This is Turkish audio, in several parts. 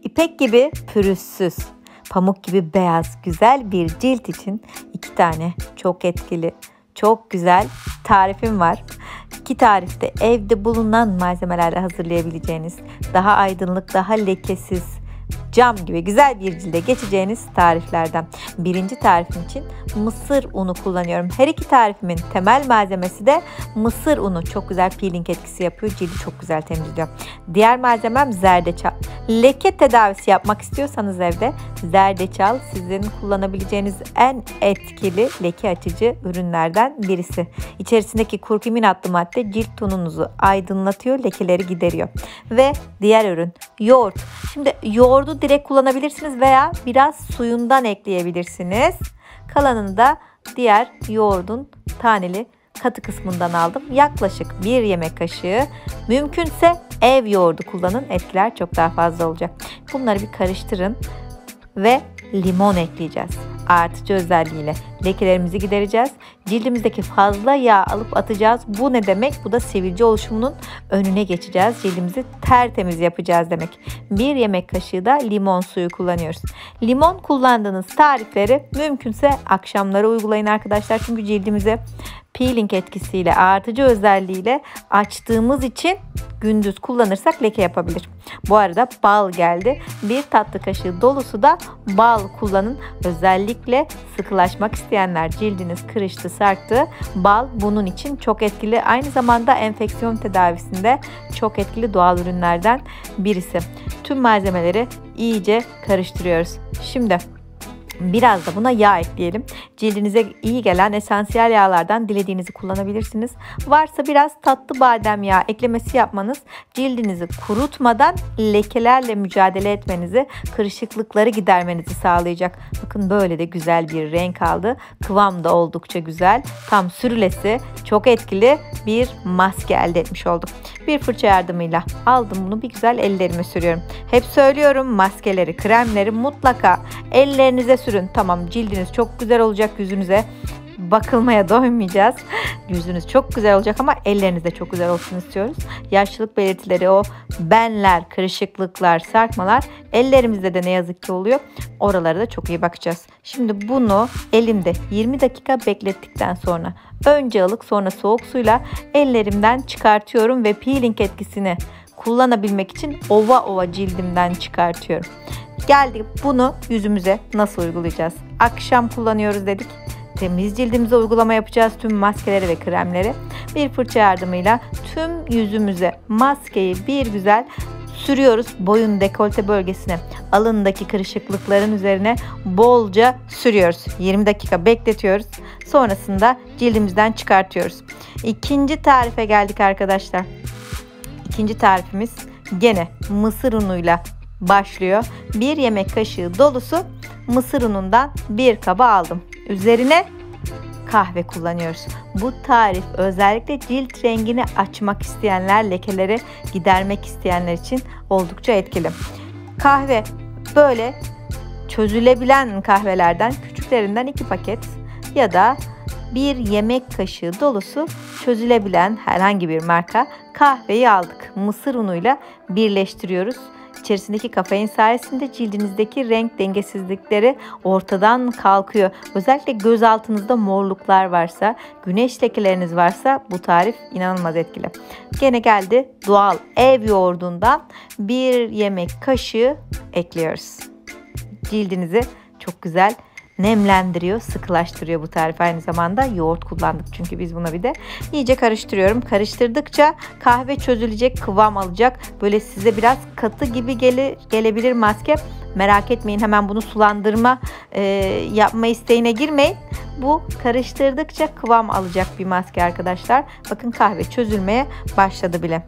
İpek gibi pürüzsüz, pamuk gibi beyaz, güzel bir cilt için 2 tane çok etkili, çok güzel tarifim var. 2 tarifte evde bulunan malzemelerle hazırlayabileceğiniz, daha aydınlık, daha lekesiz, cam gibi güzel bir cilde geçeceğiniz tariflerden. Birinci tarifim için mısır unu kullanıyorum. Her iki tarifimin temel malzemesi de mısır unu. Çok güzel peeling etkisi yapıyor. Cildi çok güzel temizliyor. Diğer malzemem zerdeçal. Leke tedavisi yapmak istiyorsanız evde zerdeçal sizin kullanabileceğiniz en etkili leke açıcı ürünlerden birisi. İçerisindeki kurkumin adlı madde cilt tonunuzu aydınlatıyor, lekeleri gideriyor. Ve diğer ürün yoğurt. Şimdi yoğurdu direkt kullanabilirsiniz veya biraz suyundan ekleyebilirsiniz. Kalanını da diğer yoğurdun taneli katı kısmından aldım. Yaklaşık 1 yemek kaşığı. Mümkünse ev yoğurdu kullanın. Etkiler çok daha fazla olacak. Bunları bir karıştırın ve limon ekleyeceğiz. Artıcı özelliğiyle lekelerimizi gidereceğiz. Cildimizdeki fazla yağ alıp atacağız. Bu ne demek? Bu da sivilce oluşumunun önüne geçeceğiz. Cildimizi tertemiz yapacağız demek. 1 yemek kaşığı da limon suyu kullanıyoruz. Limon kullandığınız tarifleri mümkünse akşamları uygulayın arkadaşlar. Çünkü cildimize peeling etkisiyle, artıcı özelliğiyle açtığımız için gündüz kullanırsak leke yapabilir. Bu arada bal geldi. 1 tatlı kaşığı dolusu da bal kullanın. Özellikle sıkılaşmak isteyenler, cildiniz kırıştı, sarktı. Bal bunun için çok etkili. Aynı zamanda enfeksiyon tedavisinde çok etkili doğal ürünlerden birisi. Tüm malzemeleri iyice karıştırıyoruz. Şimdi biraz da buna yağ ekleyelim. Cildinize iyi gelen esansiyel yağlardan dilediğinizi kullanabilirsiniz. Varsa biraz tatlı badem yağı eklemesi yapmanız cildinizi kurutmadan lekelerle mücadele etmenizi, kırışıklıkları gidermenizi sağlayacak. Bakın böyle de güzel bir renk aldı. Kıvam da oldukça güzel. Tam sürülesi, çok etkili bir maske elde etmiş olduk. Bir fırça yardımıyla aldım bunu, bir güzel ellerime sürüyorum. Hep söylüyorum, maskeleri, kremleri mutlaka ellerinize sürün. Tamam, cildiniz çok güzel olacak, yüzünüze bakılmaya doymayacağız. Yüzünüz çok güzel olacak ama elleriniz de çok güzel olsun istiyoruz. Yaşlılık belirtileri, o benler, kırışıklıklar, sarkmalar ellerimizde de ne yazık ki oluyor. Oralara da çok iyi bakacağız. Şimdi bunu elimde 20 dakika beklettikten sonra önce ılık sonra soğuk suyla ellerimden çıkartıyorum ve peeling etkisini kullanabilmek için ova ova cildimden çıkartıyorum. Geldik, bunu yüzümüze nasıl uygulayacağız? Akşam kullanıyoruz dedik. Temiz cildimize uygulama yapacağız tüm maskeleri ve kremleri. Bir fırça yardımıyla tüm yüzümüze maskeyi bir güzel sürüyoruz. Boyun dekolte bölgesine, alındaki kırışıklıkların üzerine bolca sürüyoruz. 20 dakika bekletiyoruz. Sonrasında cildimizden çıkartıyoruz. İkinci tarife geldik arkadaşlar. İkinci tarifimiz gene mısır unuyla başlıyor. 1 yemek kaşığı dolusu mısır unundan bir kaba aldım. Üzerine kahve kullanıyoruz. Bu tarif özellikle cilt rengini açmak isteyenler, lekeleri gidermek isteyenler için oldukça etkili. Kahve böyle çözülebilen kahvelerden, küçüklerinden 2 paket ya da 1 yemek kaşığı dolusu çözülebilen herhangi bir marka kahveyi aldık. Mısır unuyla birleştiriyoruz. İçerisindeki kafein sayesinde cildinizdeki renk dengesizlikleri ortadan kalkıyor. Özellikle göz altınızda morluklar varsa, güneş lekeleriniz varsa bu tarif inanılmaz etkili. Gene geldi doğal ev yoğurdundan 1 yemek kaşığı ekliyoruz. Cildinizi çok güzel nemlendiriyor, sıkılaştırıyor bu tarif. Aynı zamanda yoğurt kullandık çünkü biz buna bir de. İyice karıştırıyorum. Karıştırdıkça kahve çözülecek, kıvam alacak. Böyle size biraz katı gibi gelebilir maske. Merak etmeyin, hemen bunu sulandırma yapma isteğine girmeyin. Bu karıştırdıkça kıvam alacak bir maske arkadaşlar. Bakın kahve çözülmeye başladı bile.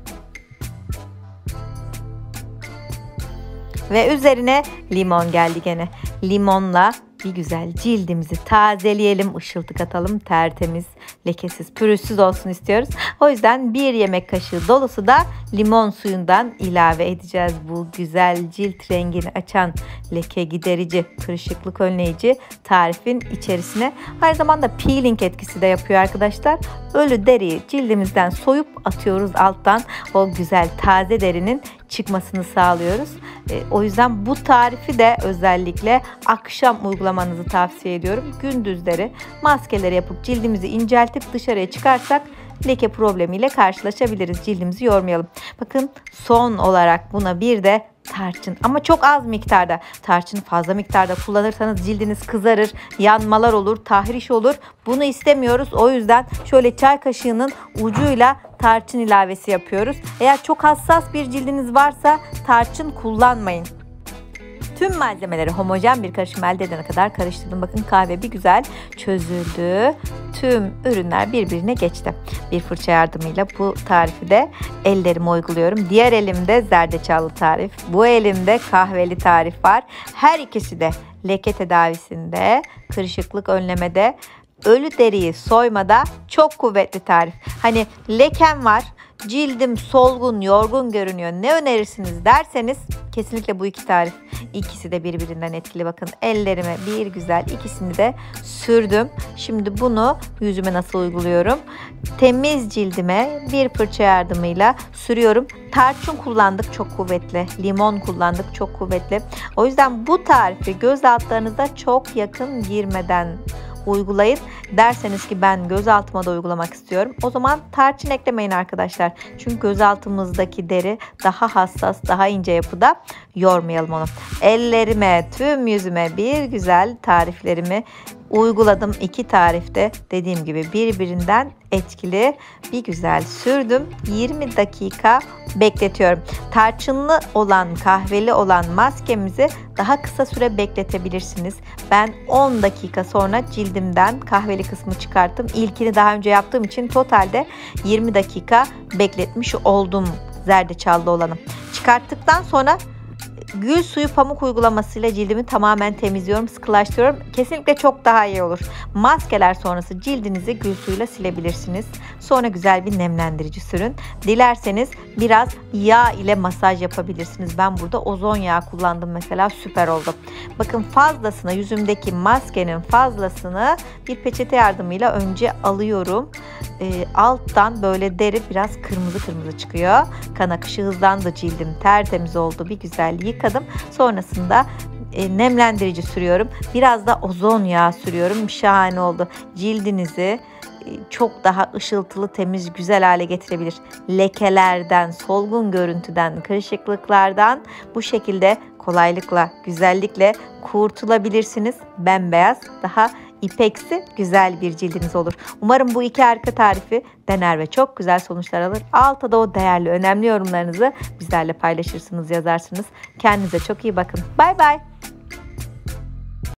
Ve üzerine limon geldi gene. Limonla bir güzel cildimizi tazeleyelim, ışıltı katalım, tertemiz, lekesiz, pürüzsüz olsun istiyoruz. O yüzden 1 yemek kaşığı dolusu da limon suyundan ilave edeceğiz. Bu güzel cilt rengini açan, leke giderici, kırışıklık önleyici tarifin içerisine. Aynı zamanda peeling etkisi de yapıyor arkadaşlar. Ölü deriyi cildimizden soyup atıyoruz alttan. O güzel taze derinin çıkmasını sağlıyoruz. O yüzden bu tarifi de özellikle akşam uygulamanızı tavsiye ediyorum. Gündüzleri maskeleri yapıp cildimizi inceltip dışarıya çıkarsak leke problemiyle karşılaşabiliriz. Cildimizi yormayalım. Bakın son olarak buna bir de tarçın, ama çok az miktarda. Tarçın fazla miktarda kullanırsanız cildiniz kızarır, yanmalar olur, tahriş olur. Bunu istemiyoruz. O yüzden şöyle çay kaşığının ucuyla tarçın ilavesi yapıyoruz. Eğer çok hassas bir cildiniz varsa tarçın kullanmayın. Tüm malzemeleri homojen bir karışım elde edene kadar karıştırdım. Bakın kahve bir güzel çözüldü. Tüm ürünler birbirine geçti. Bir fırça yardımıyla bu tarifi de ellerime uyguluyorum. Diğer elimde zerdeçallı tarif. Bu elimde kahveli tarif var. Her ikisi de leke tedavisinde, kırışıklık önlemede, ölü deriyi soymada çok kuvvetli tarif. Hani lekem var, cildim solgun, yorgun görünüyor, ne önerirsiniz derseniz kesinlikle bu iki tarif. İkisi de birbirinden etkili. Bakın ellerime bir güzel ikisini de sürdüm. Şimdi bunu yüzüme nasıl uyguluyorum? Temiz cildime bir fırça yardımıyla sürüyorum. Tarçın kullandık, çok kuvvetli. Limon kullandık, çok kuvvetli. O yüzden bu tarifi göz altlarınıza çok yakın girmeden uygulayın. Derseniz ki ben göz altıma da uygulamak istiyorum, o zaman tarçın eklemeyin arkadaşlar. Çünkü göz altımızdaki deri daha hassas, daha ince yapıda, yormayalım onu. Ellerime, tüm yüzüme bir güzel tariflerimi uyguladım. İki tarifte dediğim gibi birbirinden etkili. Bir güzel sürdüm. 20 dakika bekletiyorum. Tarçınlı olan, kahveli olan maskemizi daha kısa süre bekletebilirsiniz. Ben 10 dakika sonra cildimden kahveli kısmı çıkarttım. İlkini daha önce yaptığım için totalde 20 dakika bekletmiş oldum zerdeçallı olanı. Çıkarttıktan sonra gül suyu pamuk uygulamasıyla cildimi tamamen temizliyorum, sıkılaştırıyorum. Kesinlikle çok daha iyi olur. Maskeler sonrası cildinizi gül suyuyla silebilirsiniz. Sonra güzel bir nemlendirici sürün. Dilerseniz biraz yağ ile masaj yapabilirsiniz. Ben burada ozon yağı kullandım mesela, süper oldu. Bakın fazlasını, yüzümdeki maskenin fazlasını bir peçete yardımıyla önce alıyorum. Alttan böyle deri biraz kırmızı kırmızı çıkıyor. Kan akışı hızlandı, cildim tertemiz oldu. Bir güzel yıkadım. Sonrasında nemlendirici sürüyorum. Biraz da ozon yağı sürüyorum. Şahane oldu. Cildinizi çok daha ışıltılı, temiz, güzel hale getirebilir. Lekelerden, solgun görüntüden, kırışıklıklardan bu şekilde kolaylıkla, güzellikle kurtulabilirsiniz. Bembeyaz, daha ipeksi güzel bir cildiniz olur. Umarım bu iki harika tarifi dener ve çok güzel sonuçlar alır. Altta da o değerli, önemli yorumlarınızı bizlerle paylaşırsınız, yazarsınız. Kendinize çok iyi bakın. Bay bay.